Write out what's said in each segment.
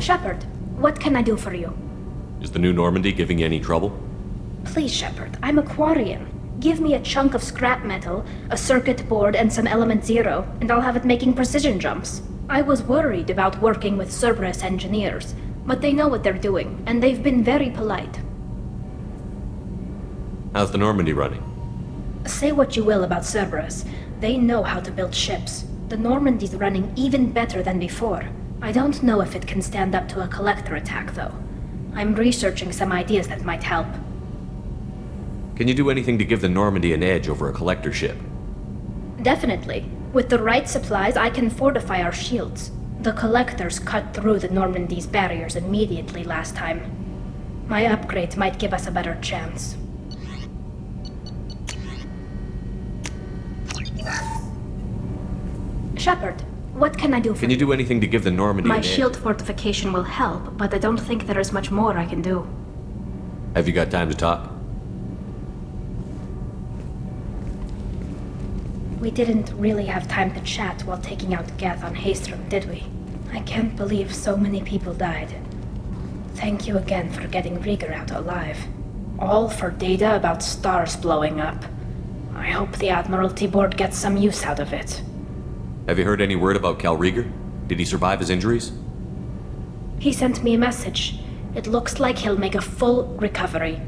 Shepard, what can I do for you? Is the new Normandy giving you any trouble? Please, Shepard, I'm a Quarian. Give me a chunk of scrap metal, a circuit board, and some element zero, and I'll have it making precision jumps. I was worried about working with Cerberus engineers, but they know what they're doing, and they've been very polite. How's the Normandy running? Say what you will about Cerberus, they know how to build ships. The Normandy's running even better than before. I don't know if it can stand up to a collector attack, though. I'm researching some ideas that might help. Can you do anything to give the Normandy an edge over a collector ship? Definitely. With the right supplies, I can fortify our shields. The collectors cut through the Normandy's barriers immediately last time. My upgrades might give us a better chance. Shepard, what can I do for you? Can you do anything to give the Normandy My an edge? shield fortification will help, but I don't think there is much more I can do. Have you got time to talk? We didn't really have time to chat while taking out Gath on Haestrom, did we? I can't believe so many people died. Thank you again for getting Rieger out alive. All for data about stars blowing up. I hope the Admiralty Board gets some use out of it. Have you heard any word about Cal Rieger? Did he survive his injuries? He sent me a message. It looks like he'll make a full recovery.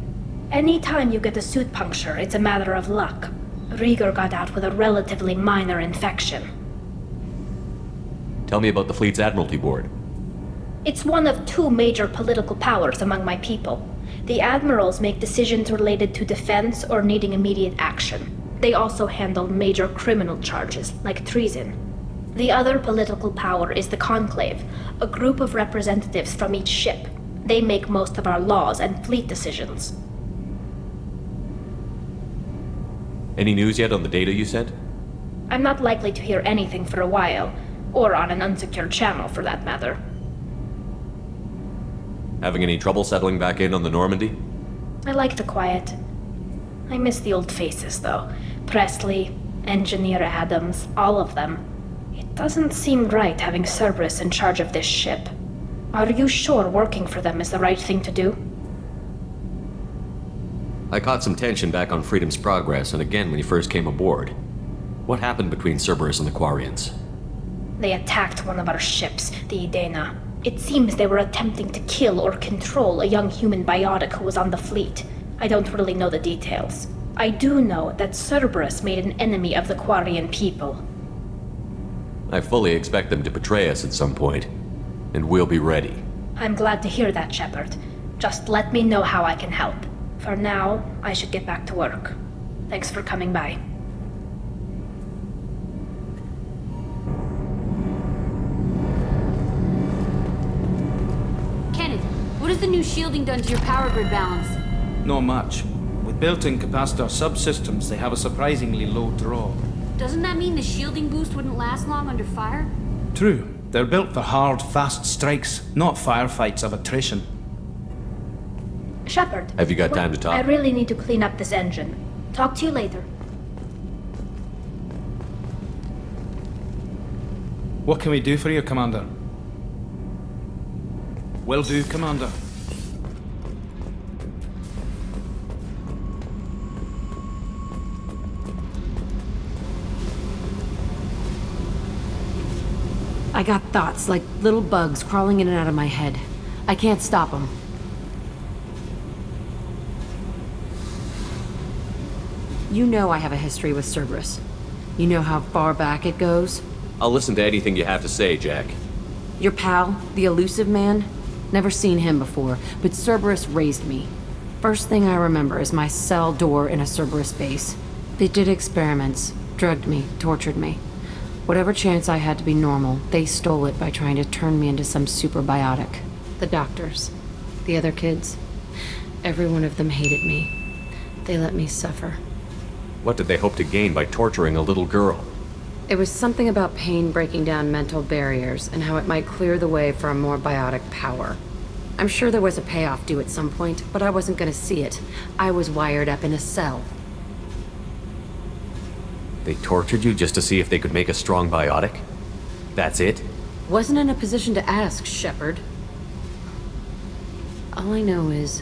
Anytime you get a suit puncture, it's a matter of luck. Rieger got out with a relatively minor infection. Tell me about the fleet's Admiralty Board. It's one of two major political powers among my people. The admirals make decisions related to defense or needing immediate action. They also handle major criminal charges, like treason. The other political power is the Conclave, a group of representatives from each ship. They make most of our laws and fleet decisions. Any news yet on the data you sent? I'm not likely to hear anything for a while, or on an unsecured channel for that matter. Having any trouble settling back in on the Normandy? I like the quiet. I miss the old faces, though. Presley, Engineer Adams, all of them. It doesn't seem right having Cerberus in charge of this ship. Are you sure working for them is the right thing to do? I caught some tension back on Freedom's Progress, and again when you first came aboard. What happened between Cerberus and the Quarians? They attacked one of our ships, the Edena. It seems they were attempting to kill or control a young human biotic who was on the fleet. I don't really know the details. I do know that Cerberus made an enemy of the Quarian people. I fully expect them to betray us at some point, and we'll be ready. I'm glad to hear that, Shepard. Just let me know how I can help. For now, I should get back to work. Thanks for coming by. Kenneth, what has the new shielding done to your power grid balance? Not much. With built-in capacitor subsystems, they have a surprisingly low draw. Doesn't that mean the shielding boost wouldn't last long under fire? True. They're built for hard, fast strikes, not firefights of attrition. Shepard. Have you got time to talk? I really need to clean up this engine. Talk to you later. What can we do for you, Commander? Will do, Commander. I got thoughts like little bugs crawling in and out of my head. I can't stop them. You know I have a history with Cerberus. You know how far back it goes? I'll listen to anything you have to say, Jack. Your pal, the elusive man? Never seen him before, but Cerberus raised me. First thing I remember is my cell door in a Cerberus base. They did experiments, drugged me, tortured me. Whatever chance I had to be normal, they stole it by trying to turn me into some super biotic. The doctors, the other kids, every one of them hated me. They let me suffer. What did they hope to gain by torturing a little girl? It was something about pain breaking down mental barriers and how it might clear the way for a more biotic power. I'm sure there was a payoff due at some point, but I wasn't going to see it. I was wired up in a cell. They tortured you just to see if they could make a strong biotic? That's it? Wasn't in a position to ask, Shepard. All I know is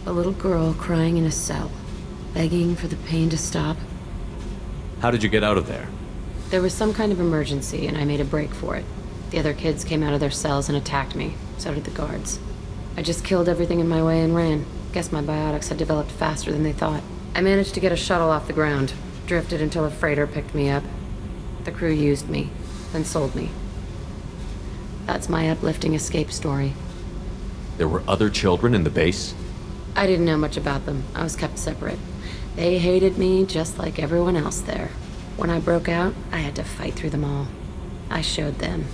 a little girl crying in a cell, begging for the pain to stop. How did you get out of there? There was some kind of emergency, and I made a break for it. The other kids came out of their cells and attacked me. So did the guards. I just killed everything in my way and ran. Guess my biotics had developed faster than they thought. I managed to get a shuttle off the ground. Drifted until a freighter picked me up. The crew used me, then sold me. That's my uplifting escape story. There were other children in the base? I didn't know much about them. I was kept separate. They hated me just like everyone else there. When I broke out, I had to fight through them all. I showed them,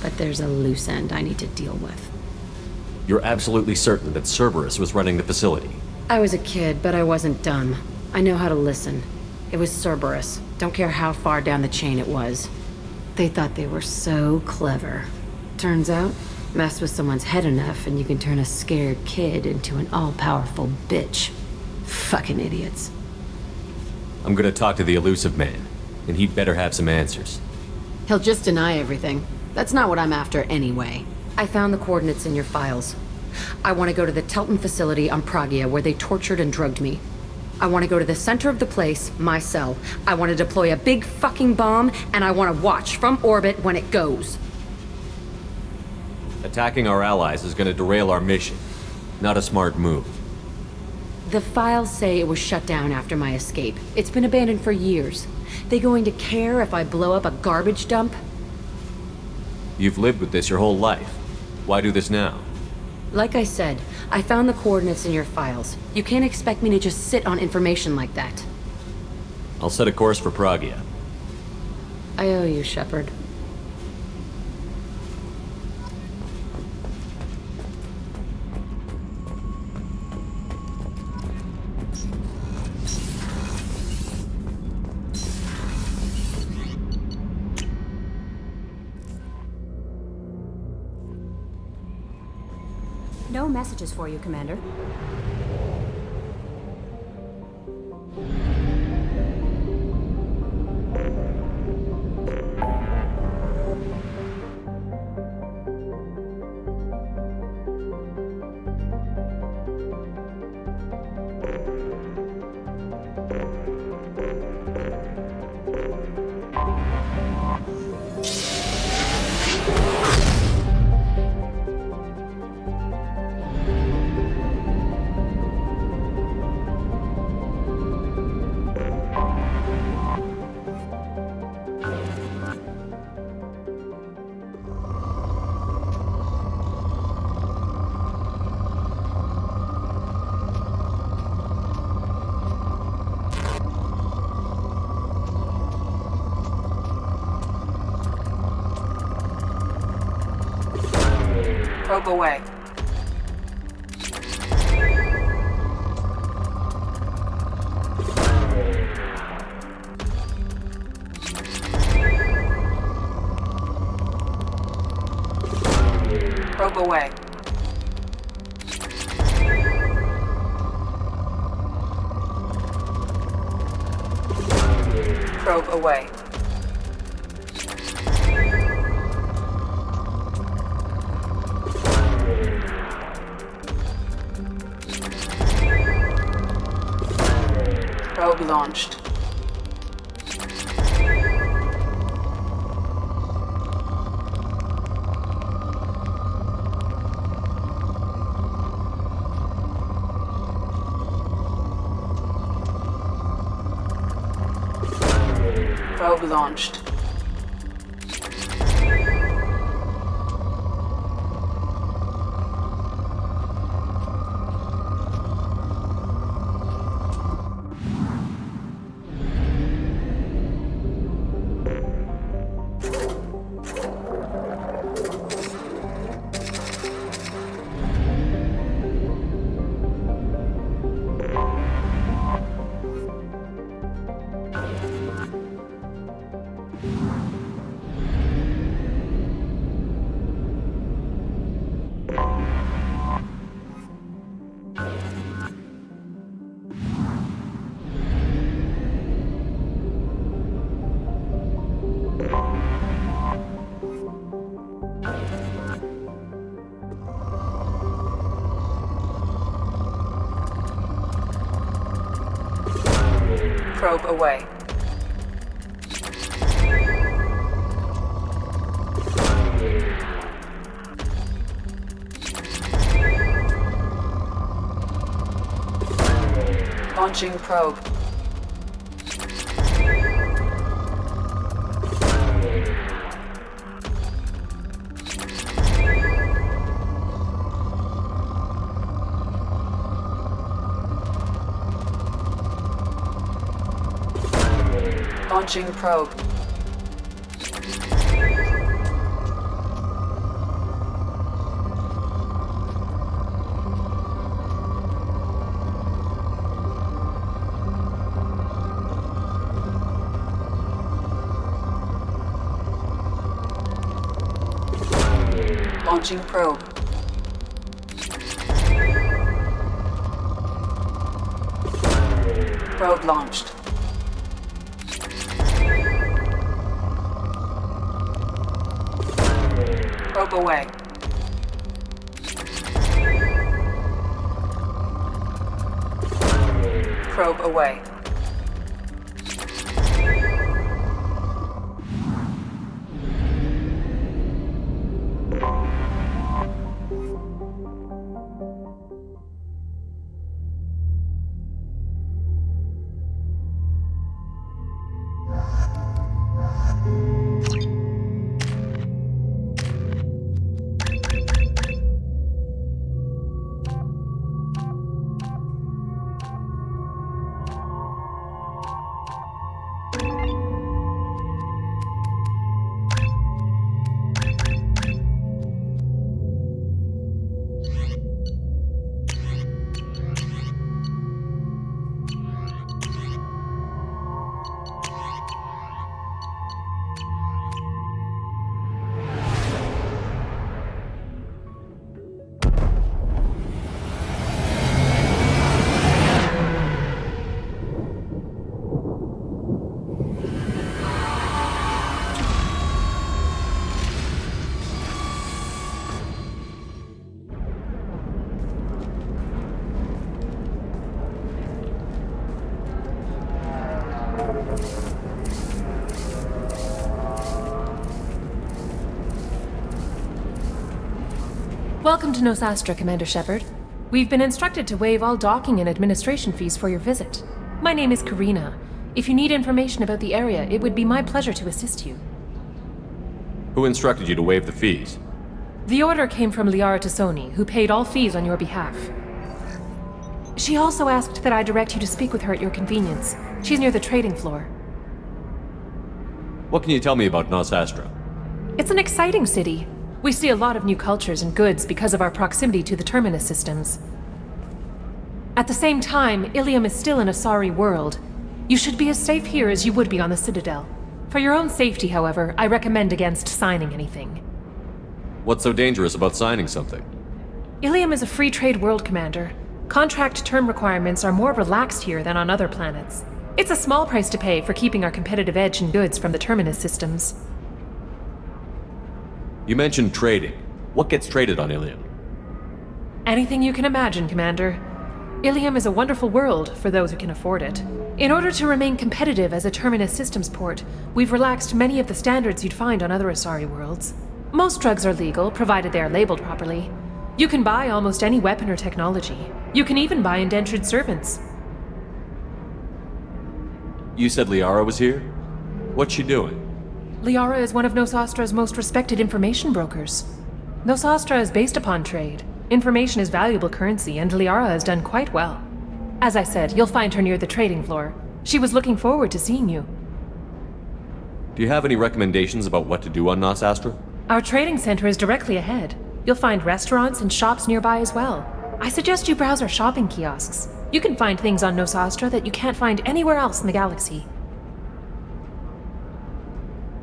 but there's a loose end I need to deal with. You're absolutely certain that Cerberus was running the facility? I was a kid, but I wasn't dumb. I know how to listen. It was Cerberus. Don't care how far down the chain it was. They thought they were so clever. Turns out, mess with someone's head enough and you can turn a scared kid into an all-powerful bitch. Fucking idiots. I'm gonna talk to the elusive man, and he'd better have some answers. He'll just deny everything. That's not what I'm after anyway. I found the coordinates in your files. I want to go to the Telton facility on Pragia where they tortured and drugged me. I want to go to the center of the place, my cell. I want to deploy a big fucking bomb, and I want to watch from orbit when it goes. Attacking our allies is gonna derail our mission. Not a smart move. The files say it was shut down after my escape. It's been abandoned for years. They going to care if I blow up a garbage dump? You've lived with this your whole life. Why do this now? Like I said, I found the coordinates in your files. You can't expect me to just sit on information like that. I'll set a course for Pragia. I owe you, Shepard. No messages for you, Commander. Probe away. Probe away. Probe away. Probe launched. Probe launched. Probe away. Launching probe. Launching probe. Launching probe. Probe launched. Probe away. Probe away. Welcome to Nosastra, Commander Shepard. We've been instructed to waive all docking and administration fees for your visit. My name is Karina. If you need information about the area, it would be my pleasure to assist you. Who instructed you to waive the fees? The order came from Liara Tassoni, who paid all fees on your behalf. She also asked that I direct you to speak with her at your convenience. She's near the trading floor. What can you tell me about Nosastra? It's an exciting city. We see a lot of new cultures and goods because of our proximity to the Terminus systems. At the same time, Ilium is still an Asari world. You should be as safe here as you would be on the Citadel. For your own safety, however, I recommend against signing anything. What's so dangerous about signing something? Ilium is a free trade world, Commander. Contract term requirements are more relaxed here than on other planets. It's a small price to pay for keeping our competitive edge in goods from the Terminus systems. You mentioned trading. What gets traded on Ilium? Anything you can imagine, Commander. Ilium is a wonderful world for those who can afford it. In order to remain competitive as a Terminus systems port, we've relaxed many of the standards you'd find on other Asari worlds. Most drugs are legal, provided they are labeled properly. You can buy almost any weapon or technology. You can even buy indentured servants. You said Liara was here? What's she doing? Liara is one of Nosastra's most respected information brokers. Nosastra is based upon trade. Information is valuable currency, and Liara has done quite well. As I said, you'll find her near the trading floor. She was looking forward to seeing you. Do you have any recommendations about what to do on Nosastra? Our trading center is directly ahead. You'll find restaurants and shops nearby as well. I suggest you browse our shopping kiosks. You can find things on Nosastra that you can't find anywhere else in the galaxy.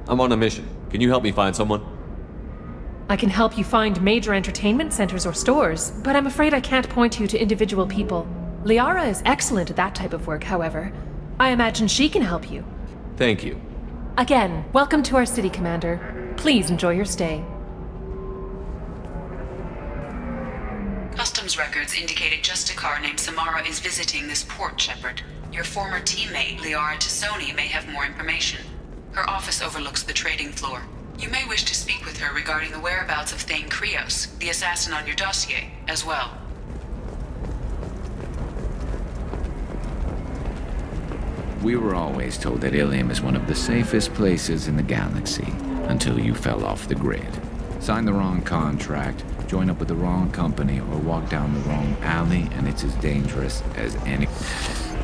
I'm on a mission. Can you help me find someone? I can help you find major entertainment centers or stores, but I'm afraid I can't point you to individual people. Liara is excellent at that type of work, however. I imagine she can help you. Thank you. Again, welcome to our city, Commander. Please enjoy your stay. Customs records indicated just a car named Samara is visiting this port, Shepard. Your former teammate, Liara Tassoni, may have more information. Her office overlooks the trading floor. You may wish to speak with her regarding the whereabouts of Thane Krios, the assassin on your dossier, as well. We were always told that Ilium is one of the safest places in the galaxy, until you fell off the grid. Sign the wrong contract, join up with the wrong company, or walk down the wrong alley, and it's as dangerous as any...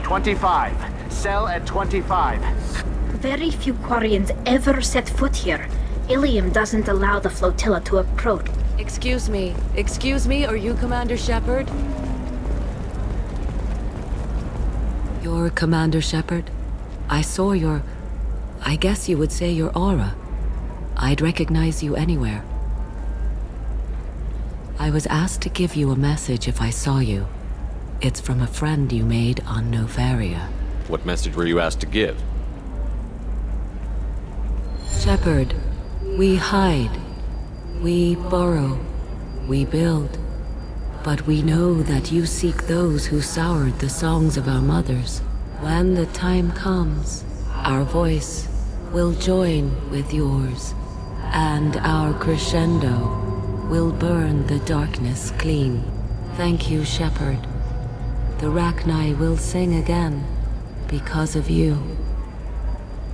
25. Cell at 25. Very few Quarians ever set foot here. Ilium doesn't allow the flotilla to approach. Excuse me, are you Commander Shepard? You're Commander Shepard? I saw I guess you would say your aura. I'd recognize you anywhere. I was asked to give you a message if I saw you. It's from a friend you made on Novaria. What message were you asked to give? Shepard, we hide. We burrow. We build. But we know that you seek those who soured the songs of our mothers. When the time comes, our voice will join with yours, and our crescendo will burn the darkness clean. Thank you, Shepard. The Rachni will sing again because of you.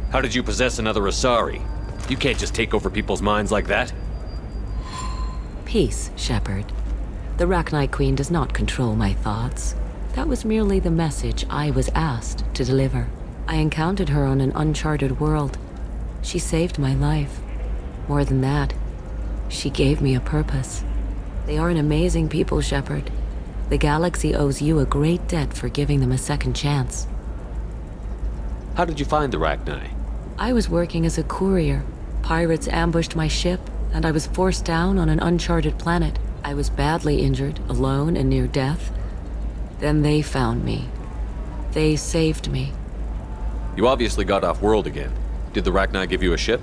How did you possess another Asari? You can't just take over people's minds like that. Peace, Shepard. The Rachni Queen does not control my thoughts. That was merely the message I was asked to deliver. I encountered her on an uncharted world. She saved my life. More than that, she gave me a purpose. They are an amazing people, Shepard. The galaxy owes you a great debt for giving them a second chance. How did you find the Rachni? I was working as a courier. Pirates ambushed my ship, and I was forced down on an uncharted planet. I was badly injured, alone and near death. Then they found me. They saved me. You obviously got off-world again. Did the Rachni give you a ship?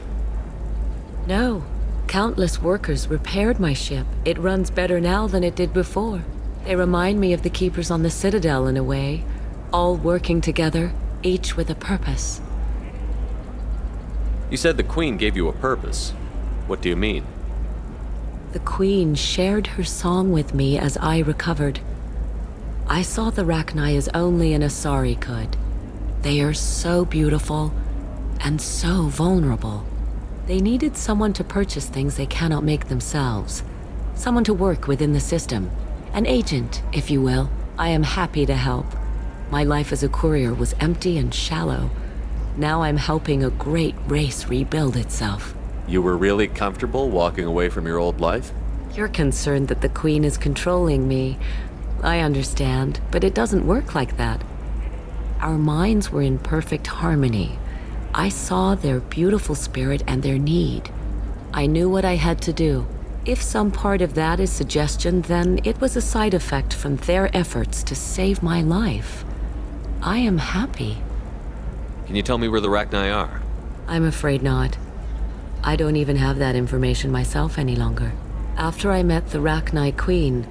No. Countless workers repaired my ship. It runs better now than it did before. They remind me of the Keepers on the Citadel in a way, all working together, each with a purpose. You said the Queen gave you a purpose. What do you mean? The Queen shared her song with me as I recovered. I saw the Rachni as only an Asari could. They are so beautiful and so vulnerable. They needed someone to purchase things they cannot make themselves. Someone to work within the system. An agent, if you will. I am happy to help. My life as a courier was empty and shallow. Now I'm helping a great race rebuild itself. You were really comfortable walking away from your old life? You're concerned that the Queen is controlling me. I understand, but it doesn't work like that. Our minds were in perfect harmony. I saw their beautiful spirit and their need. I knew what I had to do. If some part of that is suggestion, then it was a side effect from their efforts to save my life. I am happy. Can you tell me where the Rachni are? I'm afraid not. I don't even have that information myself any longer. After I met the Rachni Queen,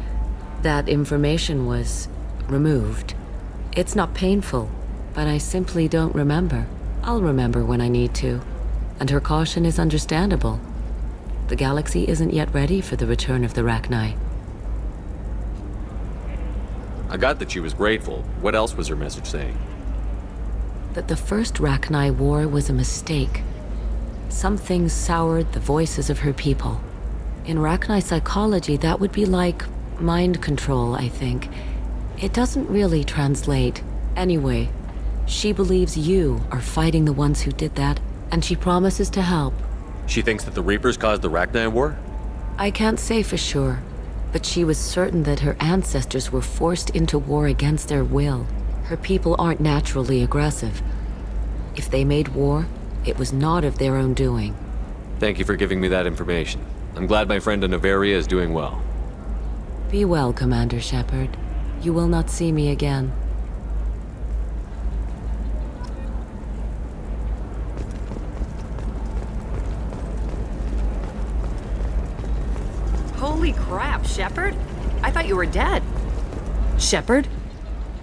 that information was removed. It's not painful, but I simply don't remember. I'll remember when I need to, and her caution is understandable. The galaxy isn't yet ready for the return of the Rachni. I got that she was grateful. What else was her message saying? That the first Rachni war was a mistake. Something soured the voices of her people. In Rachni psychology, that would be like mind control, I think. It doesn't really translate. Anyway, she believes you are fighting the ones who did that, and she promises to help. She thinks that the Reapers caused the Rachni war? I can't say for sure, but she was certain that her ancestors were forced into war against their will. Her people aren't naturally aggressive. If they made war, it was not of their own doing. Thank you for giving me that information. I'm glad my friend in Novaria is doing well. Be well, Commander Shepard. You will not see me again. Holy crap, Shepard! I thought you were dead. Shepard?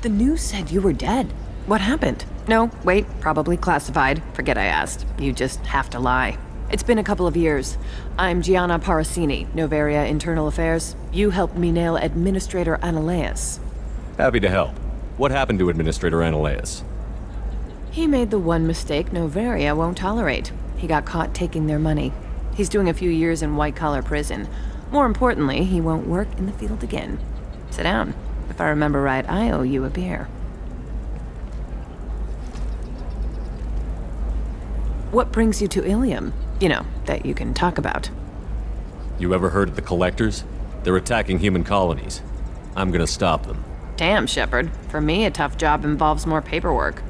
The news said you were dead. What happened? No, wait, probably classified. Forget I asked. You just have to lie. It's been a couple of years. I'm Gianna Parasini, Novaria Internal Affairs. You helped me nail Administrator Analeas. Happy to help. What happened to Administrator Analeas? He made the one mistake Novaria won't tolerate. He got caught taking their money. He's doing a few years in white-collar prison. More importantly, he won't work in the field again. Sit down. If I remember right, I owe you a beer. What brings you to Ilium? You know, that you can talk about. You ever heard of the Collectors? They're attacking human colonies. I'm gonna stop them. Damn, Shepard. For me, a tough job involves more paperwork.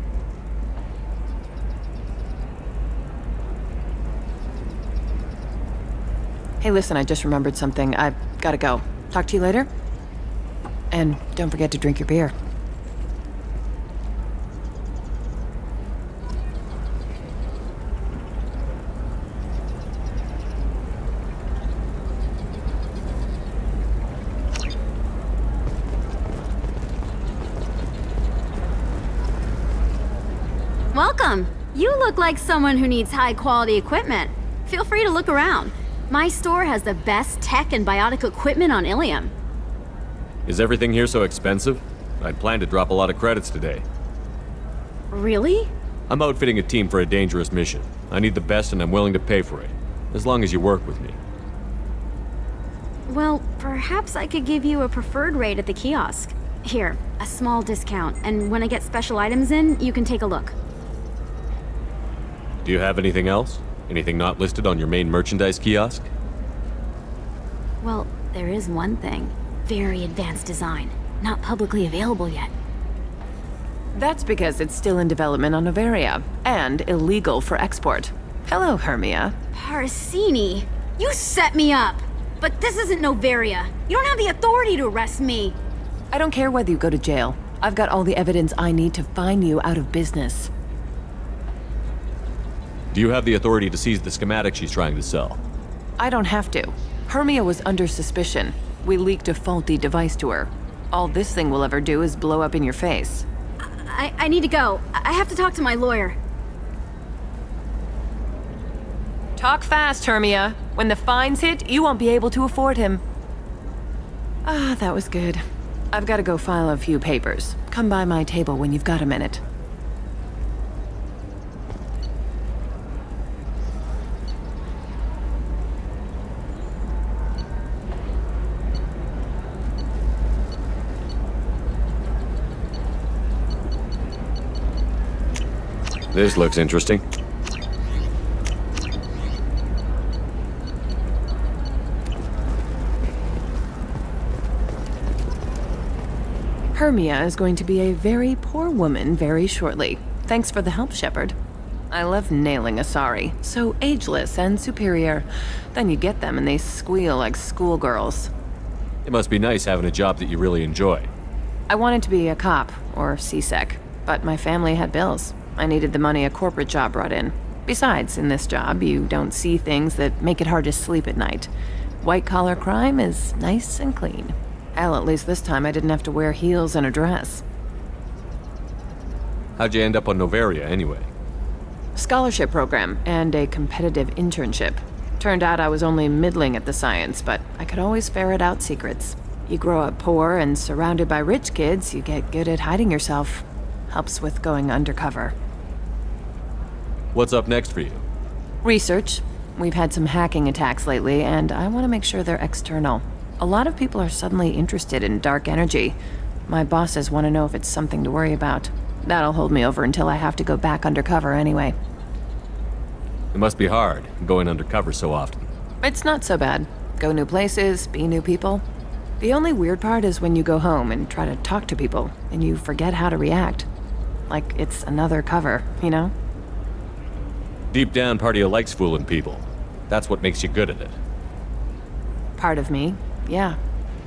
Hey, listen, I just remembered something. I've gotta go. Talk to you later? And don't forget to drink your beer. Welcome. You look like someone who needs high-quality equipment. Feel free to look around. My store has the best tech and biotic equipment on Ilium. Is everything here so expensive? I'd planned to drop a lot of credits today. Really? I'm outfitting a team for a dangerous mission. I need the best and I'm willing to pay for it. As long as you work with me. Well, perhaps I could give you a preferred rate at the kiosk. Here, a small discount, and when I get special items in, you can take a look. Do you have anything else? Anything not listed on your main merchandise kiosk? Well, there is one thing. Very advanced design. Not publicly available yet. That's because it's still in development on Novaria, and illegal for export. Hello, Hermia. Parasini, you set me up! But this isn't Novaria. You don't have the authority to arrest me. I don't care whether you go to jail. I've got all the evidence I need to find you out of business. Do you have the authority to seize the schematic she's trying to sell? I don't have to. Hermia was under suspicion. We leaked a faulty device to her. All this thing will ever do is blow up in your face. I need to go. I have to talk to my lawyer. Talk fast, Hermia. When the fines hit, you won't be able to afford him. Ah, that was good. I've got to go file a few papers. Come by my table when you've got a minute. This looks interesting. Hermia is going to be a very poor woman very shortly. Thanks for the help, Shepard. I love nailing Asari. So ageless and superior. Then you get them and they squeal like schoolgirls. It must be nice having a job that you really enjoy. I wanted to be a cop, or CSEC, but my family had bills. I needed the money a corporate job brought in. Besides, in this job, you don't see things that make it hard to sleep at night. White-collar crime is nice and clean. Hell, at least this time I didn't have to wear heels and a dress. How'd you end up on Novaria, anyway? Scholarship program and a competitive internship. Turned out I was only middling at the science, but I could always ferret out secrets. You grow up poor and surrounded by rich kids, you get good at hiding yourself. Helps with going undercover. What's up next for you? Research. We've had some hacking attacks lately, and I want to make sure they're external. A lot of people are suddenly interested in dark energy. My bosses want to know if it's something to worry about. That'll hold me over until I have to go back undercover anyway. It must be hard, going undercover so often. It's not so bad. Go new places, be new people. The only weird part is when you go home and try to talk to people, and you forget how to react. Like it's another cover, you know? Deep down, part of you likes fooling people. That's what makes you good at it. Part of me, yeah.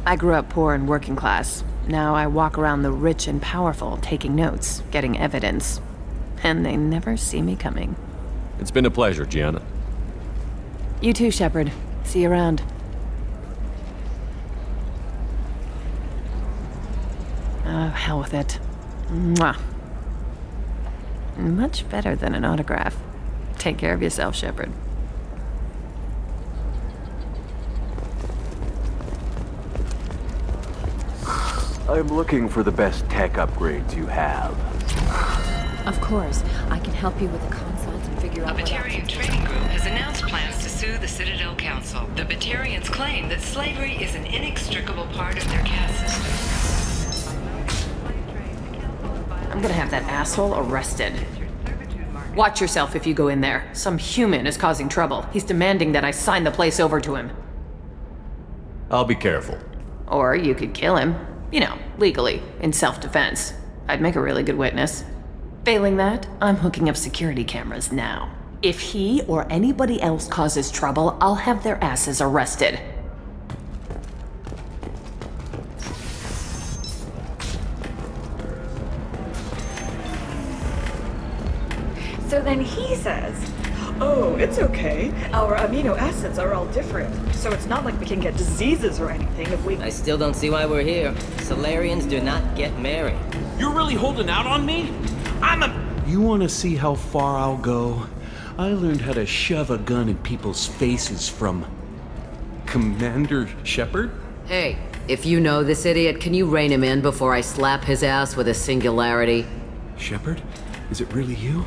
I grew up poor and working class. Now I walk around the rich and powerful, taking notes, getting evidence. And they never see me coming. It's been a pleasure, Gianna. You too, Shepard. See you around. Oh, hell with it. Mwah. Much better than an autograph. Take care of yourself, Shepard. I'm looking for the best tech upgrades you have. Of course, I can help you with the consults and figure A out what Batarian options. trading group has announced plans to sue the Citadel Council. The Batarians claim that slavery is an inextricable part of their caste system. I'm gonna have that asshole arrested. Watch yourself if you go in there. Some human is causing trouble. He's demanding that I sign the place over to him. I'll be careful. Or you could kill him. You know, legally, in self-defense. I'd make a really good witness. Failing that, I'm hooking up security cameras now. If he or anybody else causes trouble, I'll have their asses arrested. So then he says, oh, it's okay. Our amino acids are all different. So it's not like we can get diseases or anything if we... I still don't see why we're here. Solarians do not get married. You're really holding out on me? You want to see how far I'll go? I learned how to shove a gun in people's faces from Commander Shepard? Hey, if you know this idiot, can you rein him in before I slap his ass with a singularity? Shepard? Is it really you?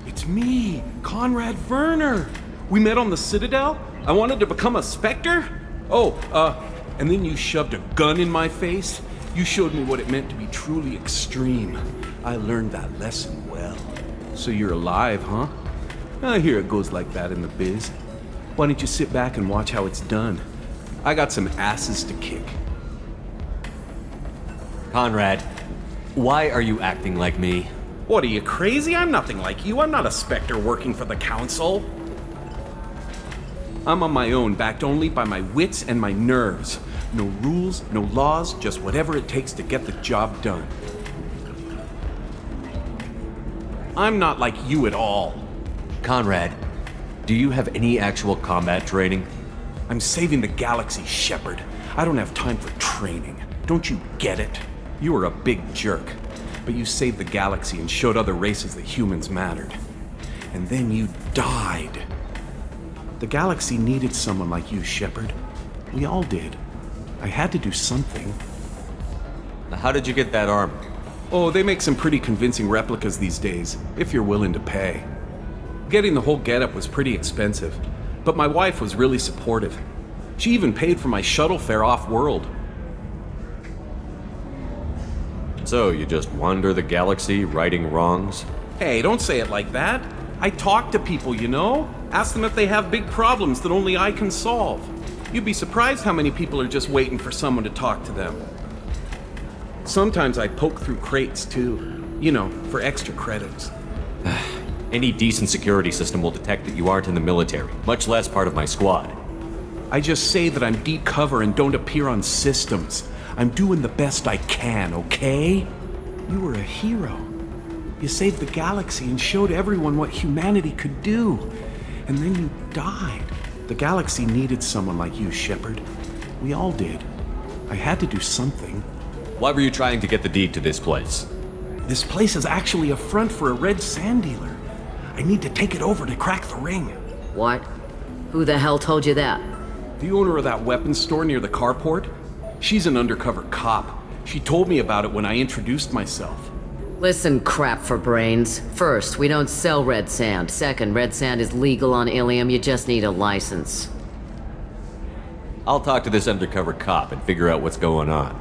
It's me, Conrad Werner. We met on the Citadel. I wanted to become a Spectre. And then you shoved a gun in my face. You showed me what it meant to be truly extreme. I learned that lesson well. So you're alive, huh? I hear it goes like that in the biz. Why don't you sit back and watch how it's done? I got some asses to kick. Conrad, why are you acting like me? What, are you crazy? I'm nothing like you. I'm not a Spectre working for the Council. I'm on my own, backed only by my wits and my nerves. No rules, no laws, just whatever it takes to get the job done. I'm not like you at all. Conrad, do you have any actual combat training? I'm saving the galaxy, Shepard. I don't have time for training. Don't you get it? You were a big jerk, but you saved the galaxy and showed other races that humans mattered. And then you died. The galaxy needed someone like you, Shepard. We all did. I had to do something. How did you get that armor? Oh, they make some pretty convincing replicas these days, if you're willing to pay. Getting the whole getup was pretty expensive, but my wife was really supportive. She even paid for my shuttle fare off-world. So, you just wander the galaxy, righting wrongs? Hey, don't say it like that. I talk to people, you know? Ask them if they have big problems that only I can solve. You'd be surprised how many people are just waiting for someone to talk to them. Sometimes I poke through crates, too. You know, for extra credits. Any decent security system will detect that you aren't in the military, much less part of my squad. I just say that I'm deep cover and don't appear on systems. I'm doing the best I can, okay? You were a hero. You saved the galaxy and showed everyone what humanity could do. And then you died. The galaxy needed someone like you, Shepard. We all did. I had to do something. Why were you trying to get the deed to this place? This place is actually a front for a red sand dealer. I need to take it over to crack the ring. What? Who the hell told you that? The owner of that weapons store near the carport. She's an undercover cop. She told me about it when I introduced myself. Listen, crap for brains. First, we don't sell red sand. Second, red sand is legal on Ilium. You just need a license. I'll talk to this undercover cop and figure out what's going on.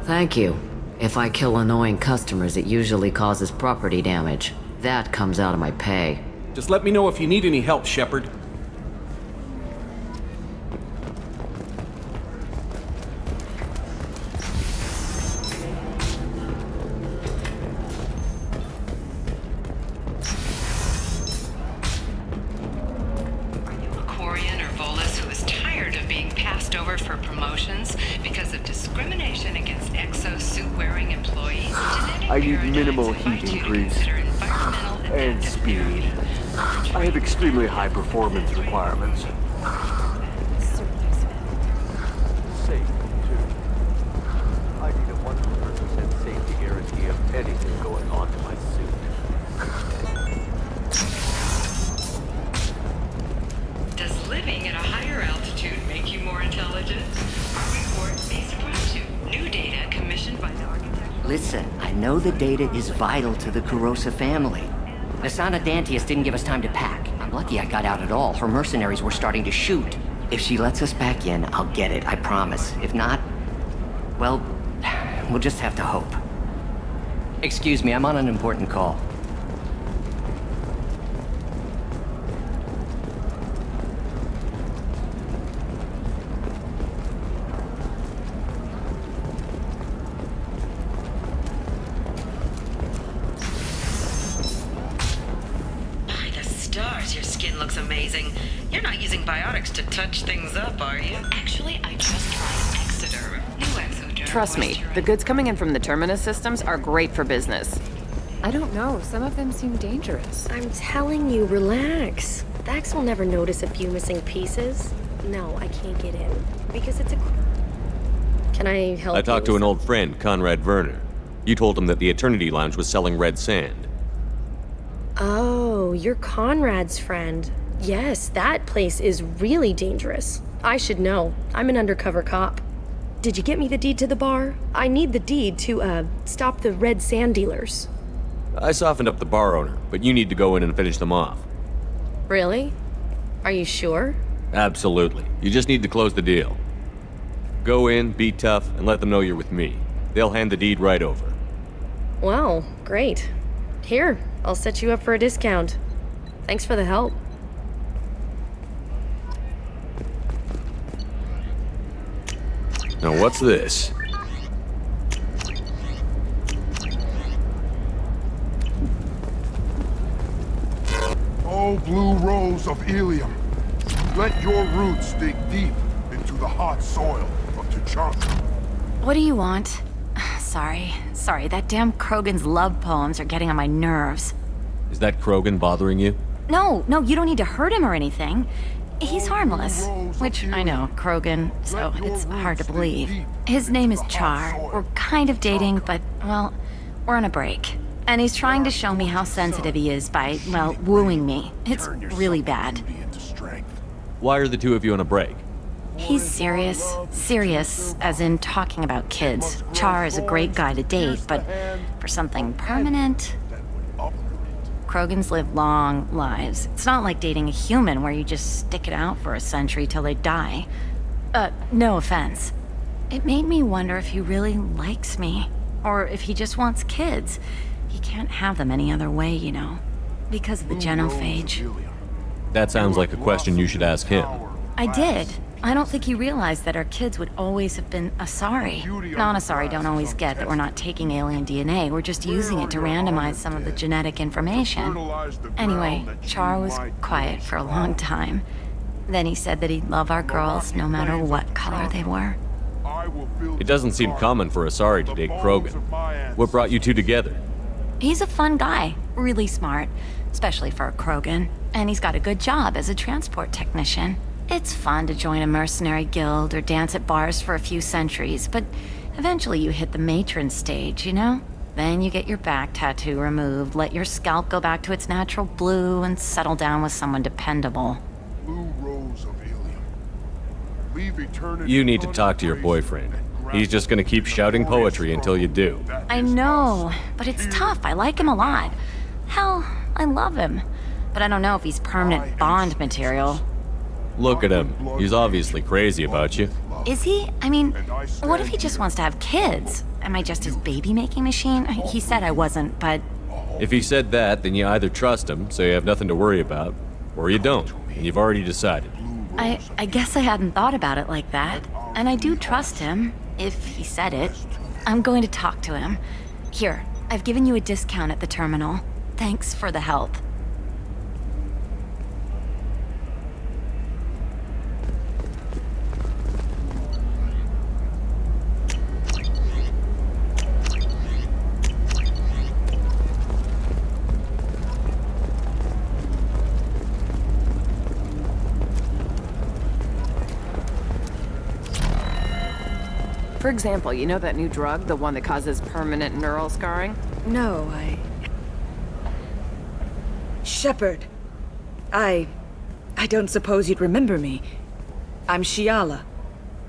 Thank you. If I kill annoying customers, it usually causes property damage. That comes out of my pay. Just let me know if you need any help, Shepard. I need minimal heat increase and speed. I have extremely high performance requirements. Safe, too. I need a 100% safety guarantee of anything going on to my suit. know the data is vital to the Kurosa family. Nasana Dantius didn't give us time to pack. I'm lucky I got out at all. Her mercenaries were starting to shoot. If she lets us back in, I'll get it, I promise. If not, well, we'll just have to hope. Excuse me, I'm on an important call. Your skin looks amazing. You're not using biotics to touch things up, are you? Actually, I just tried Exeter. New Exoderm. Trust me, the goods coming in from the Terminus systems are great for business. I don't know. Some of them seem dangerous. I'm telling you, relax. Vax will never notice a few missing pieces. No, I can't get in. Because it's a... Can I help I talked to an old friend, Conrad Werner. You told him that the Eternity Lounge was selling red sand. Oh, you're Conrad's friend. Yes, that place is really dangerous. I should know. I'm an undercover cop. Did you get me the deed to the bar? I need the deed to, stop the red sand dealers. I softened up the bar owner, but you need to go in and finish them off. Really? Are you sure? Absolutely. You just need to close the deal. Go in, be tough, and let them know you're with me. They'll hand the deed right over. Well, great. Here, I'll set you up for a discount. Thanks for the help. Now what's this? Oh, blue rose of Ilium, let your roots dig deep into the hot soil of Tuchanka. What do you want? Sorry, that damn Krogan's love poems are getting on my nerves. Is that Krogan bothering you? No, you don't need to hurt him or anything. He's harmless. Which, I know, Krogan, so it's hard to believe. His name is Char. We're kind of dating, but, well, we're on a break. And he's trying to show me how sensitive he is by, well, wooing me. It's really bad. Why are the two of you on a break? He's serious, as in talking about kids. Char is a great guy to date, but for something permanent... Krogans live long lives. It's not like dating a human where you just stick it out for a century till they die. No offense. It made me wonder if he really likes me, or if he just wants kids. He can't have them any other way, you know, because of the genophage. That sounds like a question you should ask him. I did. I don't think he realized that our kids would always have been Asari. Non-Asari don't always get that we're not taking alien DNA, we're just using it to randomize some of the genetic information. Anyway, Char was quiet for a long time. Then he said that he'd love our girls no matter what color they were. It doesn't seem common for Asari to date Krogan. What brought you two together? He's a fun guy, really smart, especially for a Krogan. And he's got a good job as a transport technician. It's fun to join a mercenary guild or dance at bars for a few centuries, but eventually you hit the matron stage, you know? Then you get your back tattoo removed, let your scalp go back to its natural blue, and settle down with someone dependable. Blue rose of Ilium. Leave eternity. You need to talk to your boyfriend. He's just gonna keep shouting poetry until you do. I know, but it's tough. I like him a lot. Hell, I love him. But I don't know if he's permanent Bond material. Look at him. He's obviously crazy about you. Is he? I mean, what if he just wants to have kids? Am I just his baby-making machine? He said I wasn't, but... If he said that, then you either trust him, so you have nothing to worry about, or you don't, and you've already decided. I guess I hadn't thought about it like that. And I do trust him, if he said it. I'm going to talk to him. Here, I've given you a discount at the terminal. Thanks for the help. For example, you know that new drug, the one that causes permanent neural scarring? No, Shepard. I don't suppose you'd remember me. I'm Shiala.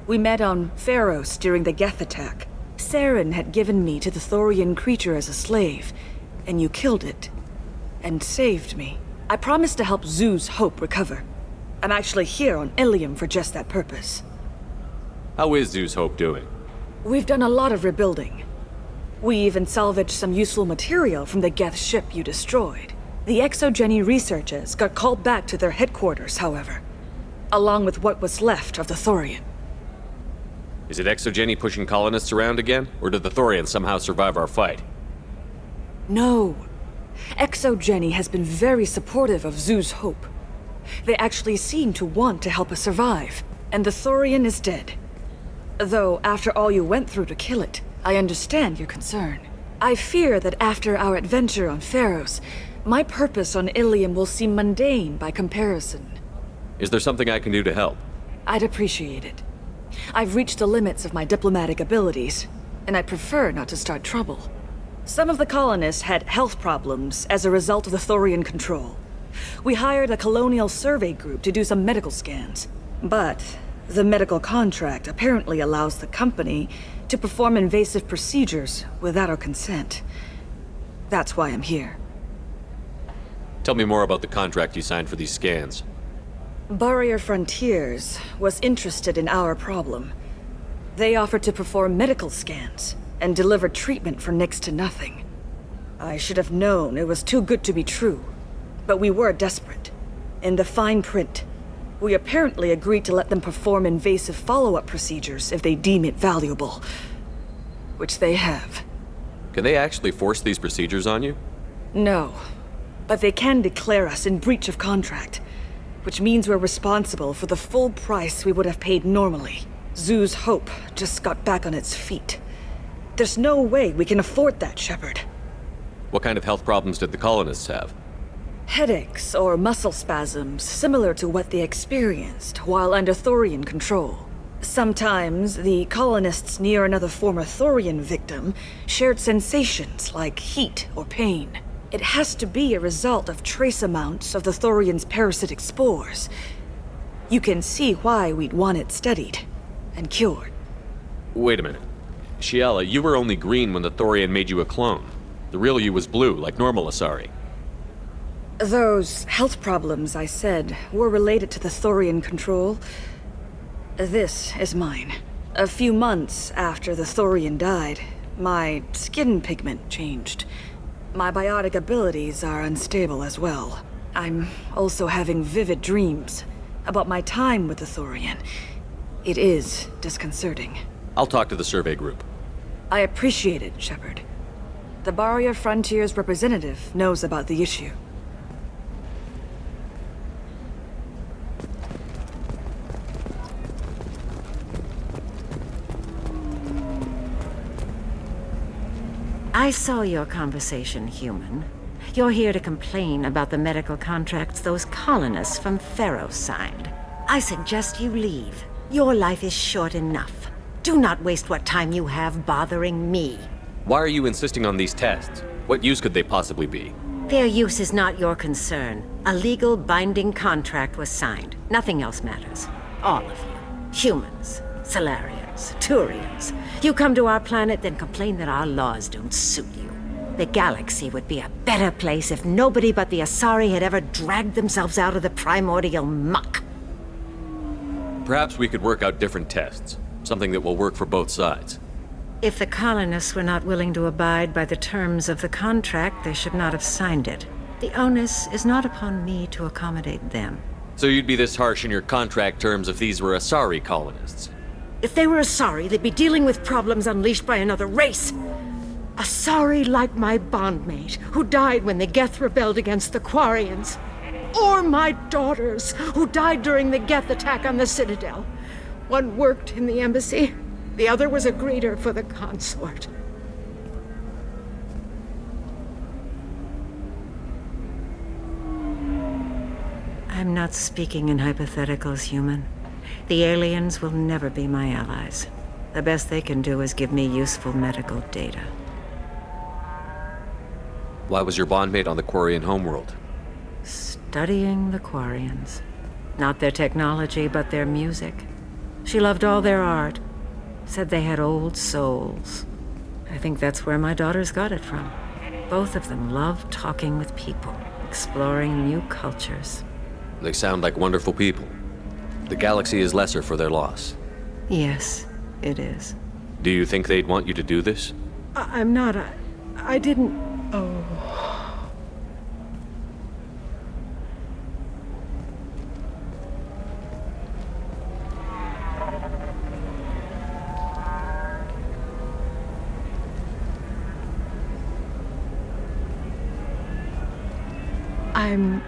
We met on Pharos during the Geth attack. Saren had given me to the Thorian creature as a slave, and you killed it. And saved me. I promised to help Zeus Hope recover. I'm actually here on Ilium for just that purpose. How is Zeus Hope doing? We've done a lot of rebuilding. We even salvaged some useful material from the Geth ship you destroyed. The Exogeny researchers got called back to their headquarters, however, along with what was left of the Thorian. Is it Exogeny pushing colonists around again, or did the Thorians somehow survive our fight? No. Exogeny has been very supportive of Zeus Hope. They actually seem to want to help us survive, and the Thorian is dead. Though, after all you went through to kill it, I understand your concern. I fear that after our adventure on Pharos, my purpose on Ilium will seem mundane by comparison. Is there something I can do to help? I'd appreciate it. I've reached the limits of my diplomatic abilities, and I'd prefer not to start trouble. Some of the colonists had health problems as a result of the Thorian control. We hired a colonial survey group to do some medical scans. But the medical contract apparently allows the company to perform invasive procedures without our consent. That's why I'm here. Tell me more about the contract you signed for these scans. Barrier Frontiers was interested in our problem. They offered to perform medical scans and deliver treatment for next to nothing. I should have known it was too good to be true, but we were desperate. In the fine print, we apparently agreed to let them perform invasive follow-up procedures if they deem it valuable. Which they have. Can they actually force these procedures on you? No, but they can declare us in breach of contract, which means we're responsible for the full price we would have paid normally. Zeus Hope just got back on its feet. There's no way we can afford that, Shepard. What kind of health problems did the colonists have? Headaches or muscle spasms similar to what they experienced while under Thorian control. Sometimes, the colonists near another former Thorian victim shared sensations like heat or pain. It has to be a result of trace amounts of the Thorian's parasitic spores. You can see why we'd want it studied and cured. Wait a minute. Shiala, you were only green when the Thorian made you a clone. The real you was blue, like normal Asari. Those health problems I said were related to the Thorian control. This is mine. A few months after the Thorian died, my skin pigment changed. My biotic abilities are unstable as well. I'm also having vivid dreams about my time with the Thorian. It is disconcerting. I'll talk to the survey group. I appreciate it, Shepard. The Barrier Frontiers representative knows about the issue. I saw your conversation, human. You're here to complain about the medical contracts those colonists from Pharos signed. I suggest you leave. Your life is short enough. Do not waste what time you have bothering me. Why are you insisting on these tests? What use could they possibly be? Their use is not your concern. A legal binding contract was signed. Nothing else matters. All of you. Humans, Salarians, Turians. You come to our planet, then complain that our laws don't suit you. The galaxy would be a better place if nobody but the Asari had ever dragged themselves out of the primordial muck. Perhaps we could work out different tests. Something that will work for both sides. If the colonists were not willing to abide by the terms of the contract, they should not have signed it. The onus is not upon me to accommodate them. So you'd be this harsh in your contract terms if these were Asari colonists? If they were Asari, they'd be dealing with problems unleashed by another race. Asari like my bondmate, who died when the Geth rebelled against the Quarians. Or my daughters, who died during the Geth attack on the Citadel. One worked in the embassy, the other was a greeter for the consort. I'm not speaking in hypotheticals, human. The aliens will never be my allies. The best they can do is give me useful medical data. Why was your bondmate on the Quarian homeworld? Studying the Quarians. Not their technology, but their music. She loved all their art. Said they had old souls. I think that's where my daughters got it from. Both of them love talking with people, exploring new cultures. They sound like wonderful people. The galaxy is lesser for their loss. Yes, it is. Do you think they'd want you to do this? I'm not. I didn't. Oh. I'm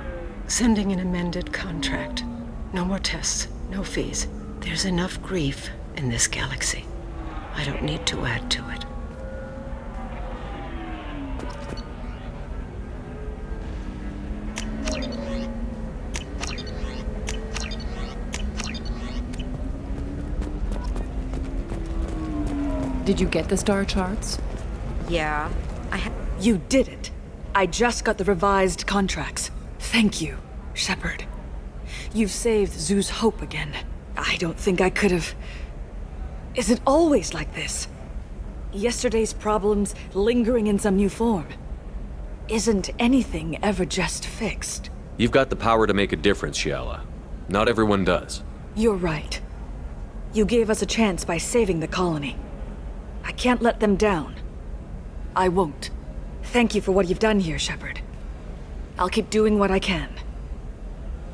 sending an amended contract. No more tests, no fees. There's enough grief in this galaxy. I don't need to add to it. Did you get the star charts? Yeah, You did it. I just got the revised contracts. Thank you, Shepard. You've saved Zoo's hope again. I don't think I could have... Is it always like this? Yesterday's problems lingering in some new form. Isn't anything ever just fixed? You've got the power to make a difference, Shiala. Not everyone does. You're right. You gave us a chance by saving the colony. I can't let them down. I won't. Thank you for what you've done here, Shepard. I'll keep doing what I can.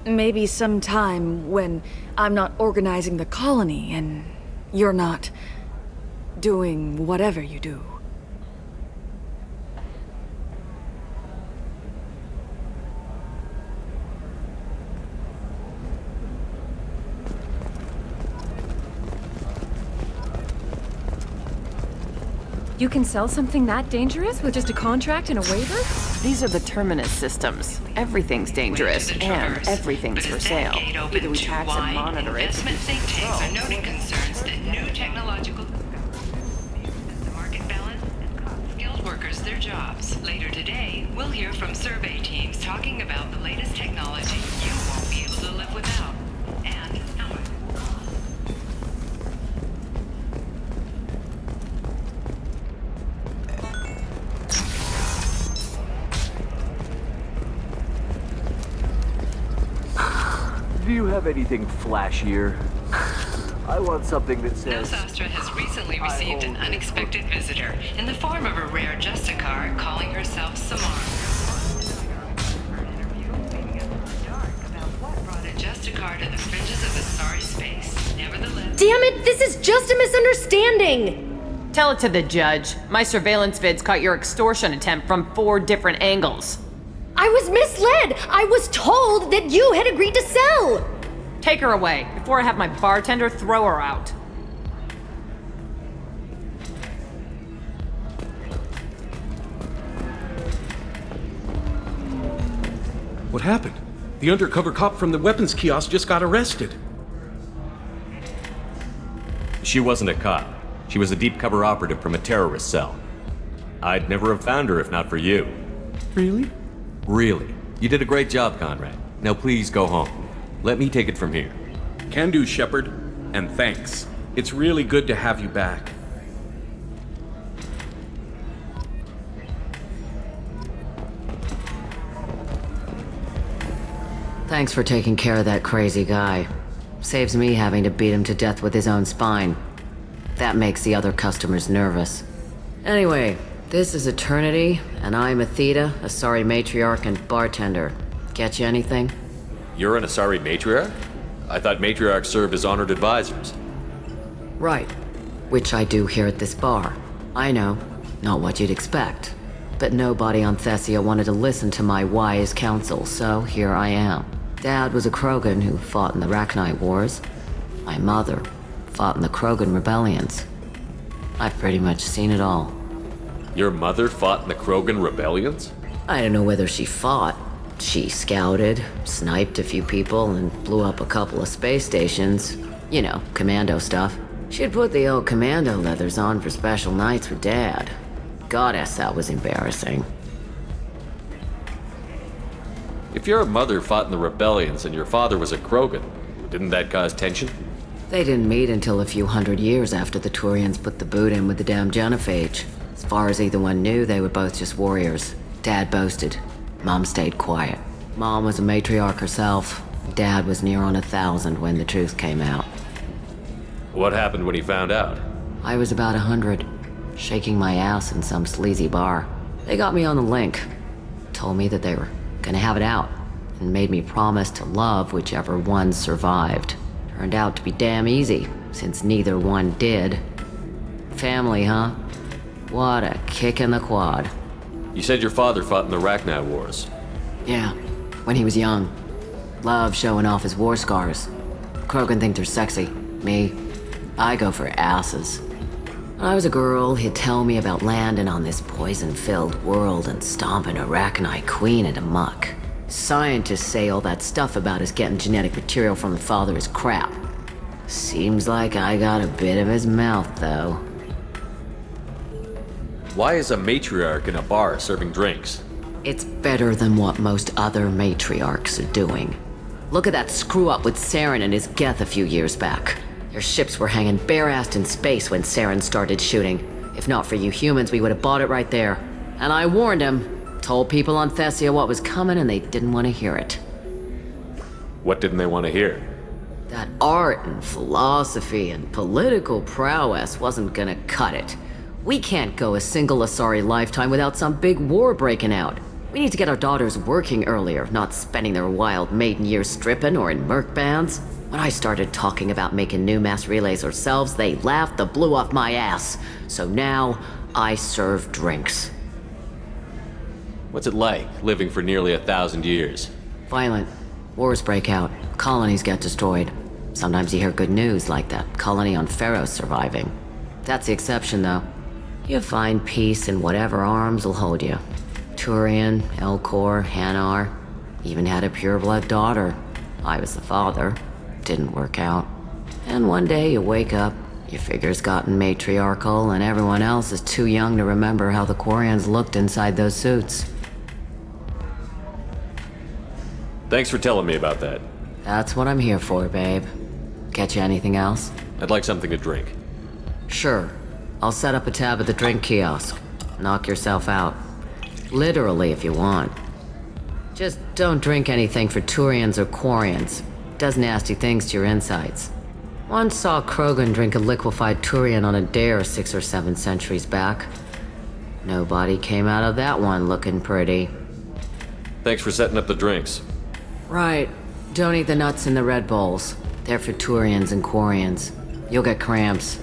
Maybe sometime when I'm not organizing the colony and you're not doing whatever you do. You can sell something that dangerous with just a contract and a waiver? These are the Terminus systems. Everything's dangerous, and everything's for sale. Either we tax and monitor it. Investment think tanks are noting concerns that new technological the market balance and cost skilled workers their jobs. Later today, we'll hear from survey teams talking about the latest technology you won't be able to live without. And how much. Do you have anything flashier? I want something that says... Nostastra has recently received an unexpected visitor in the form of a rare Justicar calling herself Samara. Brought a Justicar to the fringes of Asari space. Nevertheless... Damn it, this is just a misunderstanding! Tell it to the judge. My surveillance vids caught your extortion attempt from 4 different angles. I was misled! I was told that you had agreed to sell! Take her away, before I have my bartender throw her out. What happened? The undercover cop from the weapons kiosk just got arrested. She wasn't a cop. She was a deep cover operative from a terrorist cell. I'd never have found her if not for you. Really? Really. You did a great job, Conrad. Now please go home. Let me take it from here. Can do, Shepard. And thanks. It's really good to have you back. Thanks for taking care of that crazy guy. Saves me having to beat him to death with his own spine. That makes the other customers nervous. Anyway, this is Eternity, and I'm Athena, Asari matriarch and bartender. Get you anything? You're an Asari matriarch? I thought matriarchs served as honored advisors. Right. Which I do here at this bar. I know, not what you'd expect. But nobody on Thessia wanted to listen to my wise counsel, so here I am. Dad was a Krogan who fought in the Rachni Wars. My mother fought in the Krogan rebellions. I've pretty much seen it all. Your mother fought in the Krogan rebellions? I don't know whether she fought. She scouted, sniped a few people, and blew up a couple of space stations. You know, commando stuff. She'd put the old commando leathers on for special nights with Dad. Goddess, that was embarrassing. If your mother fought in the rebellions and your father was a Krogan, didn't that cause tension? They didn't meet until a few hundred years after the Turians put the boot in with the damn genophage. As far as either one knew, they were both just warriors. Dad boasted. Mom stayed quiet. Mom was a matriarch herself. Dad was near on 1,000 when the truth came out. What happened when he found out? I was about 100, shaking my ass in some sleazy bar. They got me on the link. Told me that they were gonna have it out, and made me promise to love whichever one survived. Turned out to be damn easy, since neither one did. Family, huh? What a kick in the quad. You said your father fought in the Rachni Wars. Yeah, when he was young. Love showing off his war scars. Krogan think they're sexy. Me, I go for asses. When I was a girl, he'd tell me about landing on this poison-filled world and stomping a Rachni queen into muck. Scientists say all that stuff about us getting genetic material from the father is crap. Seems like I got a bit of his mouth, though. Why is a matriarch in a bar serving drinks? It's better than what most other matriarchs are doing. Look at that screw-up with Saren and his Geth a few years back. Their ships were hanging bare-assed in space when Saren started shooting. If not for you humans, we would have bought it right there. And I warned him. Told people on Thessia what was coming, and they didn't want to hear it. What didn't they want to hear? That art and philosophy and political prowess wasn't gonna cut it. We can't go a single Asari lifetime without some big war breaking out. We need to get our daughters working earlier, not spending their wild maiden years stripping or in merc bands. When I started talking about making new mass relays ourselves, they laughed the blue off my ass. So now, I serve drinks. What's it like, living for nearly 1,000 years? Violent. Wars break out. Colonies get destroyed. Sometimes you hear good news, like that colony on Pharaoh surviving. That's the exception, though. You find peace in whatever arms will hold you. Turian, Elcor, Hanar. Even had a pureblood daughter. I was the father. Didn't work out. And one day you wake up, your figure's gotten matriarchal, and everyone else is too young to remember how the Quarians looked inside those suits. Thanks for telling me about that. That's what I'm here for, babe. Get you anything else? I'd like something to drink. Sure. I'll set up a tab at the drink kiosk. Knock yourself out. Literally, if you want. Just don't drink anything for Turians or Quarians. Does nasty things to your insides. Once saw Krogan drink a liquefied Turian on a dare 6 or 7 centuries back. Nobody came out of that one looking pretty. Thanks for setting up the drinks. Right. Don't eat the nuts in the Red Bowls. They're for Turians and Quarians. You'll get cramps.